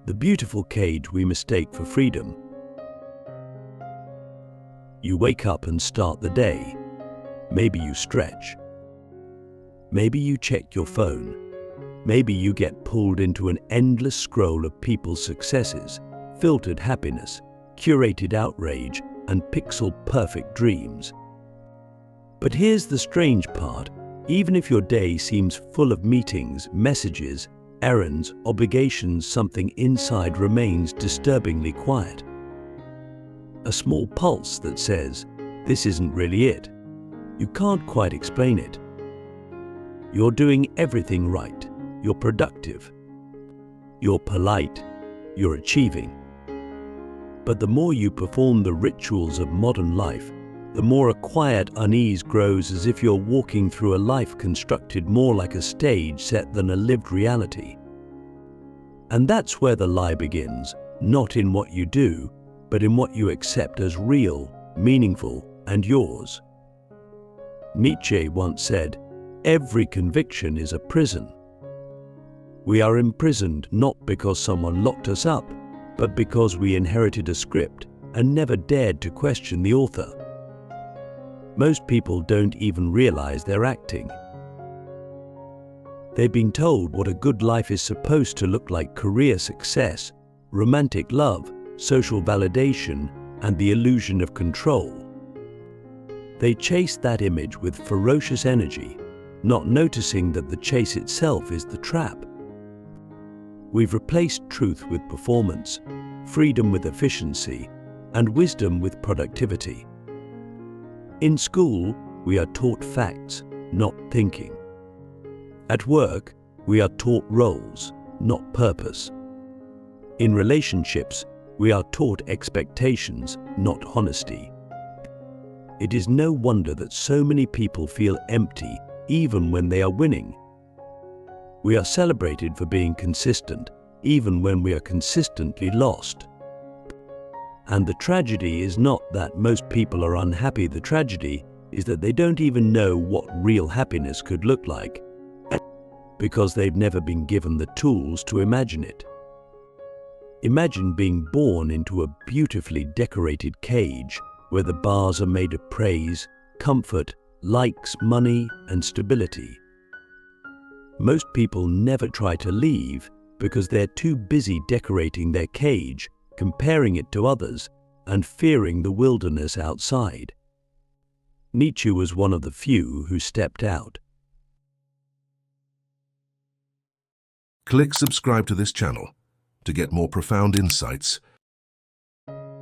the beautiful cage we mistake for freedom. You wake up and start the day. Maybe you stretch. Maybe you check your phone. Maybe you get pulled into an endless scroll of people's successes, filtered happiness, curated outrage, and pixel-perfect dreams. But here's the strange part. Even if your day seems full of meetings, messages, errands, obligations, something inside remains disturbingly quiet. A small pulse that says, this isn't really it. You can't quite explain it. You're doing everything right. You're productive. You're polite. You're achieving. But the more you perform the rituals of modern life, the more a quiet unease grows, as if you're walking through a life constructed more like a stage set than a lived reality. And that's where the lie begins, not in what you do, but in what you accept as real, meaningful, and yours. Nietzsche once said, "Every conviction is a prison." We are imprisoned not because someone locked us up, but because we inherited a script and never dared to question the author. Most people don't even realize they're acting. They've been told what a good life is supposed to look like: career success, romantic love, social validation, and the illusion of control. They chase that image with ferocious energy, not noticing that the chase itself is the trap. We've replaced truth with performance, freedom with efficiency, and wisdom with productivity. In school, we are taught facts, not thinking. At work, we are taught roles, not purpose. In relationships, we are taught expectations, not honesty. It is no wonder that so many people feel empty even when they are winning. We are celebrated for being consistent, even when we are consistently lost. And the tragedy is not that most people are unhappy. The tragedy is that they don't even know what real happiness could look like, because they've never been given the tools to imagine it. Imagine being born into a beautifully decorated cage where the bars are made of praise, comfort, likes, money, and stability. Most people never try to leave because they're too busy decorating their cage, comparing it to others, and fearing the wilderness outside. Nietzsche was one of the few who stepped out. Click subscribe to this channel to get more profound insights.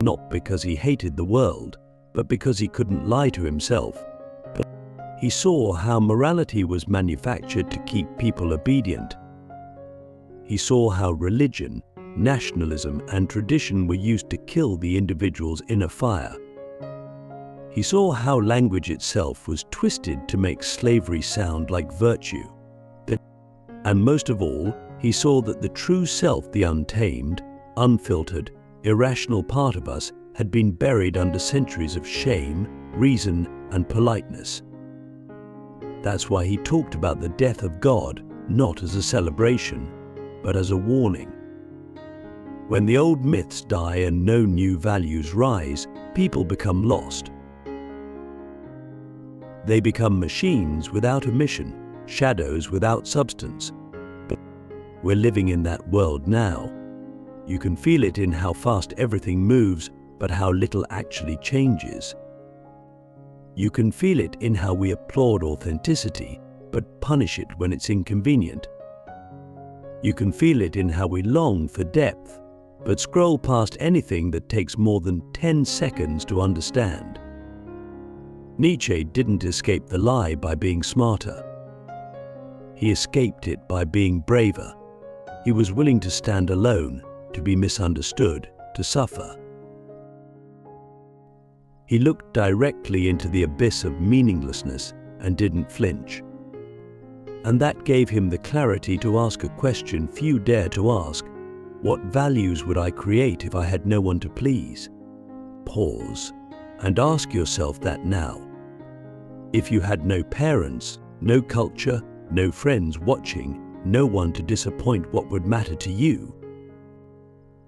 Not because he hated the world, but because he couldn't lie to himself. He saw how morality was manufactured to keep people obedient. He saw how religion, nationalism, and tradition were used to kill the individual's inner fire. He saw how language itself was twisted to make slavery sound like virtue. And most of all, he saw that the true self, the untamed, unfiltered, irrational part of us, had been buried under centuries of shame, reason, and politeness. That's why he talked about the death of God, not as a celebration, but as a warning. When the old myths die and no new values rise, people become lost. They become machines without a mission, shadows without substance. But we're living in that world now. You can feel it in how fast everything moves, but how little actually changes. You can feel it in how we applaud authenticity, but punish it when it's inconvenient. You can feel it in how we long for depth, but scroll past anything that takes more than 10 seconds to understand. Nietzsche didn't escape the lie by being smarter. He escaped it by being braver. He was willing to stand alone, to be misunderstood, to suffer. He looked directly into the abyss of meaninglessness and didn't flinch. And that gave him the clarity to ask a question few dare to ask: what values would I create if I had no one to please? Pause and ask yourself that now. If you had no parents, no culture, no friends watching, no one to disappoint, what would matter to you?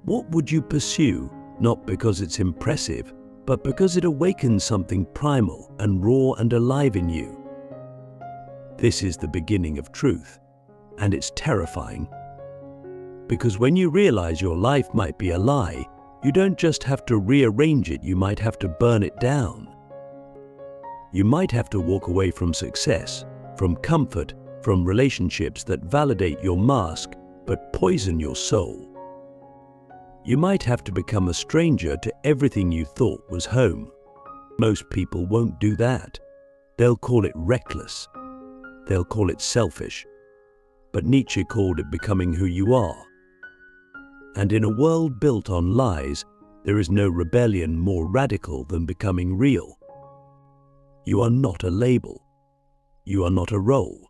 What would you pursue, not because it's impressive, but because it awakens something primal and raw and alive in you? This is the beginning of truth, and it's terrifying. Because when you realize your life might be a lie, you don't just have to rearrange it, you might have to burn it down. You might have to walk away from success, from comfort, from relationships that validate your mask but poison your soul. You might have to become a stranger to everything you thought was home. Most people won't do that. They'll call it reckless. They'll call it selfish. But Nietzsche called it becoming who you are. And in a world built on lies, there is no rebellion more radical than becoming real. You are not a label. You are not a role.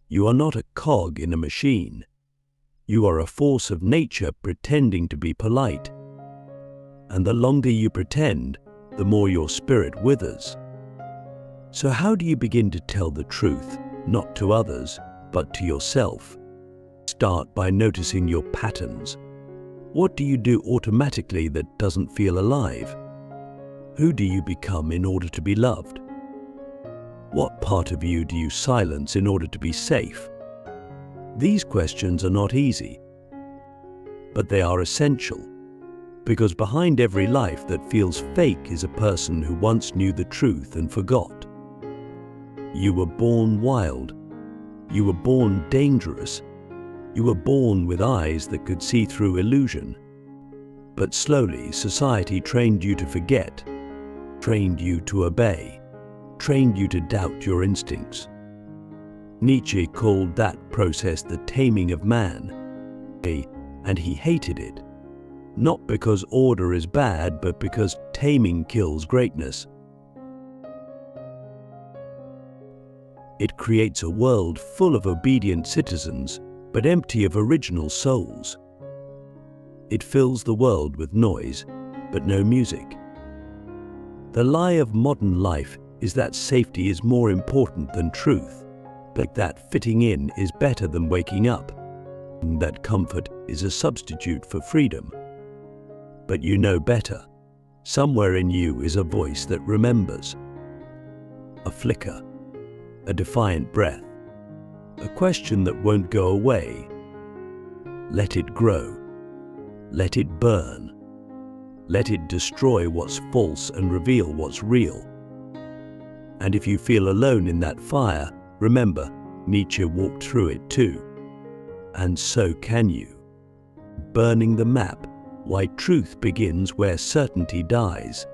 You are not a cog in a machine. You are a force of nature pretending to be polite. And the longer you pretend, the more your spirit withers. So how do you begin to tell the truth, not to others, but to yourself? Start by noticing your patterns. What do you do automatically that doesn't feel alive? Who do you become in order to be loved? What part of you do you silence in order to be safe? These questions are not easy, but they are essential, because behind every life that feels fake is a person who once knew the truth and forgot. You were born wild. You were born dangerous. You were born with eyes that could see through illusion. But slowly, society trained you to forget, trained you to obey, trained you to doubt your instincts. Nietzsche called that process the taming of man, and he hated it, not because order is bad, but because taming kills greatness. It creates a world full of obedient citizens, but empty of original souls. It fills the world with noise, but no music. The lie of modern life is that safety is more important than truth, but that fitting in is better than waking up, and that comfort is a substitute for freedom. But you know better. Somewhere in you is a voice that remembers. A flicker, a defiant breath, a question that won't go away. Let it grow. Let it burn. Let it destroy what's false and reveal what's real. And if you feel alone in that fire, remember, Nietzsche walked through it too. And so can you. Burning the map, why truth begins where certainty dies.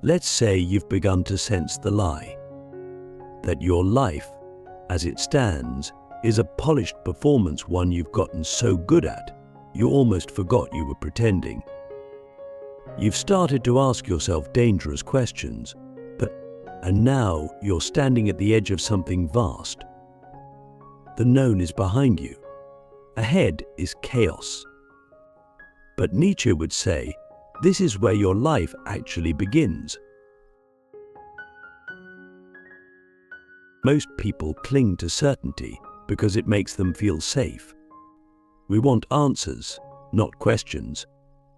Let's say you've begun to sense the lie, that your life, as it stands, is a polished performance, one you've gotten so good at, you almost forgot you were pretending. You've started to ask yourself dangerous questions, and now you're standing at the edge of something vast. The known is behind you. Ahead is chaos. But Nietzsche would say, this is where your life actually begins. Most people cling to certainty because it makes them feel safe. We want answers, not questions.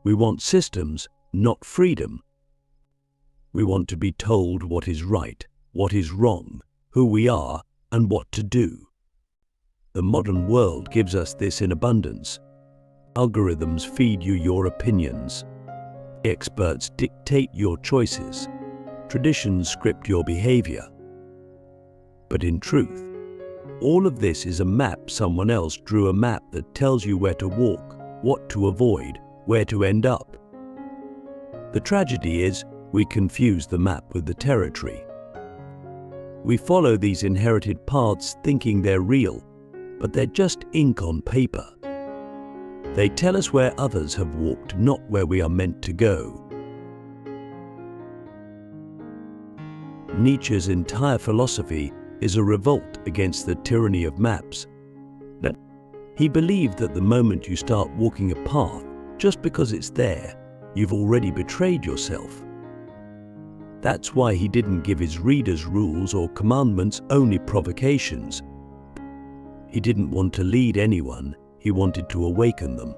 We want systems, not freedom. We want to be told what is right, what is wrong, who we are, and what to do. The modern world gives us this in abundance. Algorithms feed you your opinions. Experts dictate your choices. Traditions script your behavior. But in truth, all of this is a map someone else drew, a map that tells you where to walk, what to avoid, where to end up. The tragedy is, we confuse the map with the territory. We follow these inherited paths thinking they're real, but they're just ink on paper. They tell us where others have walked, not where we are meant to go. Nietzsche's entire philosophy is a revolt against the tyranny of maps. He believed that the moment you start walking a path, just because it's there, you've already betrayed yourself. That's why he didn't give his readers rules or commandments, only provocations. He didn't want to lead anyone, he wanted to awaken them.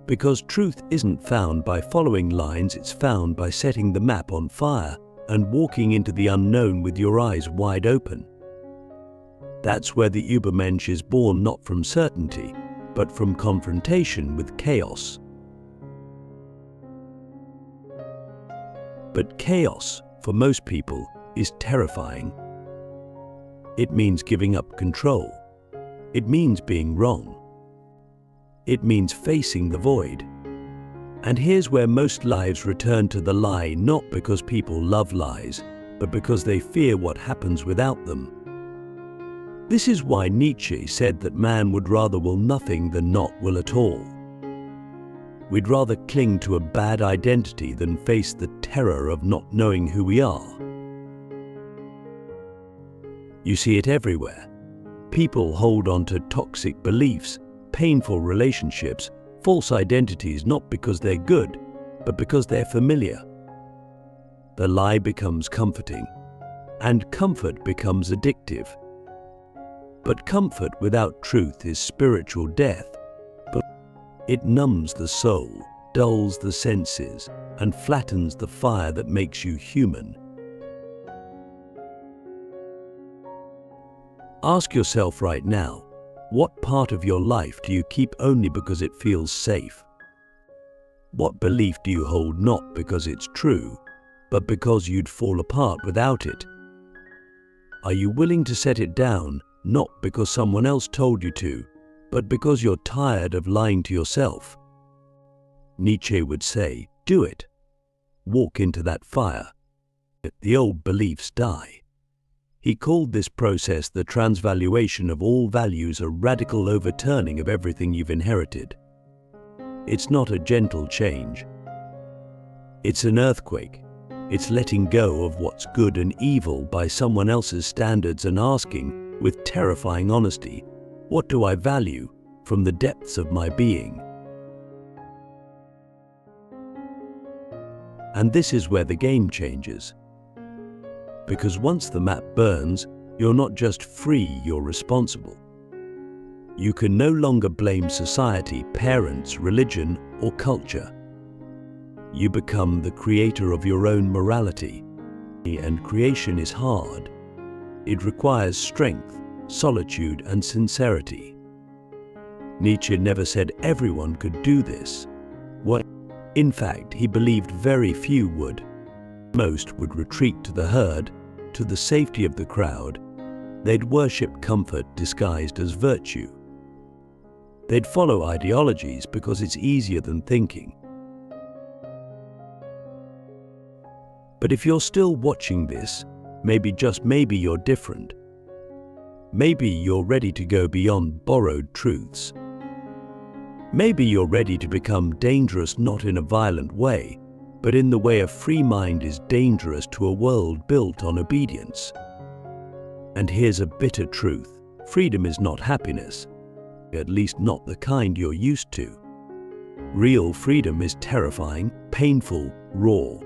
Because truth isn't found by following lines, it's found by setting the map on fire and walking into the unknown with your eyes wide open. That's where the Übermensch is born, not from certainty, but from confrontation with chaos. But chaos, for most people, is terrifying. It means giving up control. It means being wrong. It means facing the void. And here's where most lives return to the lie, not because people love lies, but because they fear what happens without them. This is why Nietzsche said that man would rather will nothing than not will at all. We'd rather cling to a bad identity than face the terror of not knowing who we are. You see it everywhere. People hold on to toxic beliefs, painful relationships, false identities, not because they're good, but because they're familiar. The lie becomes comforting, and comfort becomes addictive. But comfort without truth is spiritual death. It numbs the soul, dulls the senses, and flattens the fire that makes you human. Ask yourself right now, what part of your life do you keep only because it feels safe? What belief do you hold not because it's true, but because you'd fall apart without it? Are you willing to set it down, not because someone else told you to, but because you're tired of lying to yourself? Nietzsche would say, do it. Walk into that fire. The old beliefs die. He called this process the transvaluation of all values, a radical overturning of everything you've inherited. It's not a gentle change. It's an earthquake. It's letting go of what's good and evil by someone else's standards and asking, with terrifying honesty, what do I value from the depths of my being? And this is where the game changes. Because once the map burns, you're not just free, you're responsible. You can no longer blame society, parents, religion, or culture. You become the creator of your own morality. And creation is hard. It requires strength, solitude, and sincerity. Nietzsche never said everyone could do this. In fact, he believed very few would. Most would retreat to the herd, to the safety of the crowd. They'd worship comfort disguised as virtue. They'd follow ideologies because it's easier than thinking. But if you're still watching this, maybe, just maybe, you're different. Maybe you're ready to go beyond borrowed truths. Maybe you're ready to become dangerous, not in a violent way, but in the way a free mind is dangerous to a world built on obedience. And here's a bitter truth: freedom is not happiness, at least not the kind you're used to. Real freedom is terrifying, painful, raw.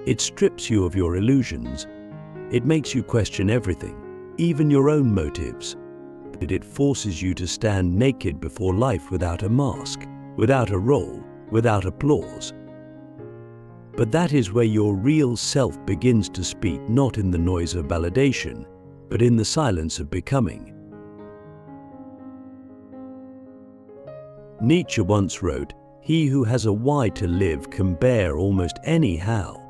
It strips you of your illusions. It makes you question everything, even your own motives. It forces you to stand naked before life without a mask, without a role, without applause. But that is where your real self begins to speak, not in the noise of validation, but in the silence of becoming. Nietzsche once wrote, "He who has a why to live can bear almost any how."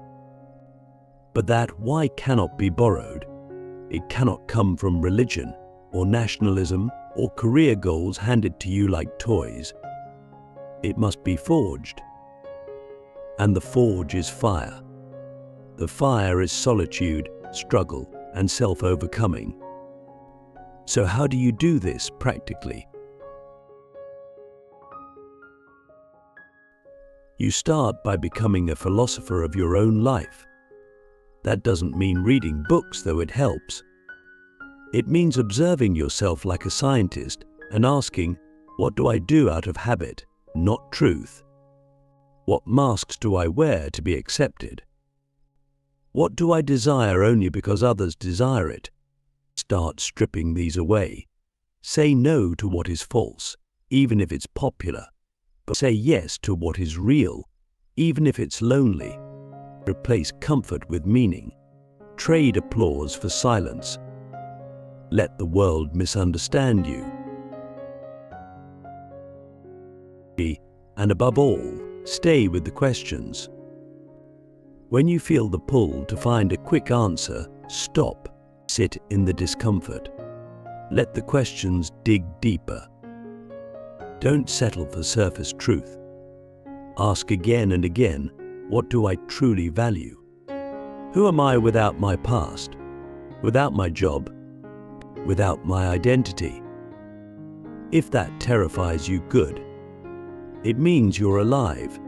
But that why cannot be borrowed. It cannot come from religion, or nationalism, or career goals handed to you like toys. It must be forged. And the forge is fire. The fire is solitude, struggle, and self-overcoming. So how do you do this practically? You start by becoming a philosopher of your own life. That doesn't mean reading books, though it helps. It means observing yourself like a scientist and asking, what do I do out of habit, not truth? What masks do I wear to be accepted? What do I desire only because others desire it? Start stripping these away. Say no to what is false, even if it's popular. But say yes to what is real, even if it's lonely. Replace comfort with meaning. Trade applause for silence. Let the world misunderstand you. And above all, stay with the questions. When you feel the pull to find a quick answer, stop. Sit in the discomfort. Let the questions dig deeper. Don't settle for surface truth. Ask again and again, what do I truly value? Who am I without my past? Without my job? Without my identity? If that terrifies you, good. It means you're alive.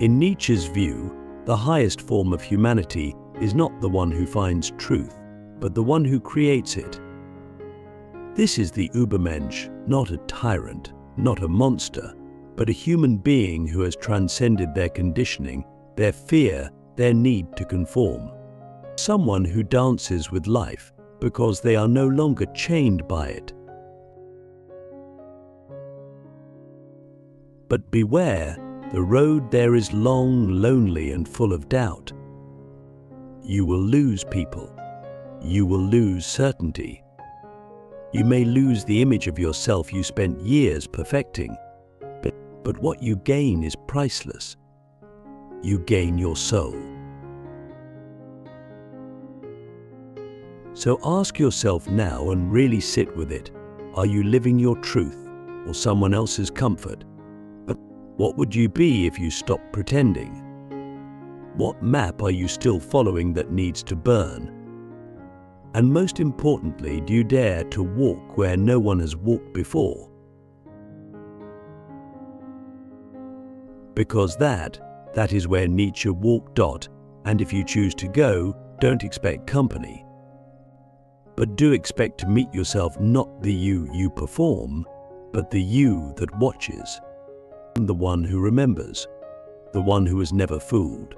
In Nietzsche's view, the highest form of humanity is not the one who finds truth, but the one who creates it. This is the Übermensch, not a tyrant, not a monster, but a human being who has transcended their conditioning, their fear, their need to conform. Someone who dances with life because they are no longer chained by it. But beware, the road there is long, lonely, and full of doubt. You will lose people. You will lose certainty. You may lose the image of yourself you spent years perfecting. But what you gain is priceless. You gain your soul. So ask yourself now and really sit with it. Are you living your truth or someone else's comfort? What would you be if you stopped pretending? What map are you still following that needs to burn? And most importantly, do you dare to walk where no one has walked before? Because that is where Nietzsche walked. And if you choose to go, don't expect company. But do expect to meet yourself, not the you perform, but the you that watches. The one who remembers, the one who was never fooled.